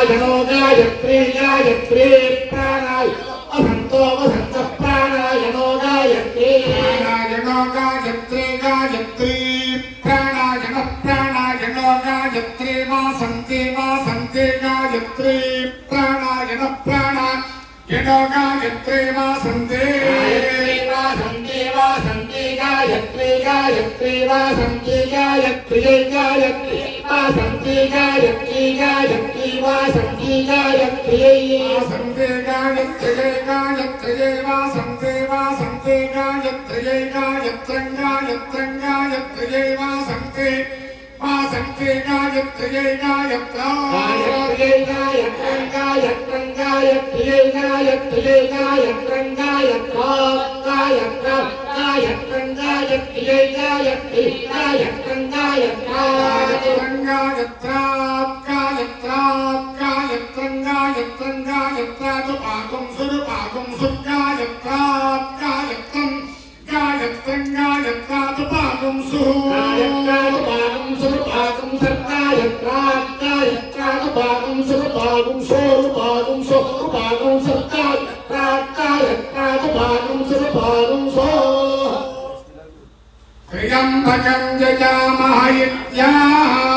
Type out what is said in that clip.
प्राणायनो गायत्री गायत्री प्राणाय वसन्तो वसन्त प्राणायनो गायत्री प्राणायनो गायत्री गायत्री प्राणायनो प्राणायनो गायत्री वासन्ति वासन्ति गायत्री प्राणायनो प्राणायनो गायत्री वासन्ति वासन्ति वासन्ति गायत्री गायत्री वासन्ति गायत्री गायत्री वासन्ति गायत्री गायत्री वासन्ति गायत्री वासन्ति गायत्री गायत्री वासन्ति वासन्ति गायत्री गायत्रं गायत्रं गायत्री वासन्ति वासन्ति गायत्री गायत्रा गायत्री गायत्रं गायत्रं गायत्री गायत्री गायत्रं गायत्रा गायत्रं गायत्रं गायत्री गायत्री गायत्रं गायत्रा गायत्रा गायत्रा गायत्रं गायत्रं गायत्रा तुपाकुं सुरुपाकुं सुगायत्रा गायत्रं गायत्रं गायत्रा तुपाकुं गायत्रा तुपाकुं सुरुपाकुं सर्गायत्रा गायत्रा तुपाकुं सुरुपाकुं सोरुपाकुं सोरुपाकुं सर्गायत्रा गायत्रा तुपाकुं सुरुपाकुं सो त्र्यम्बकं यजामहे विद्महे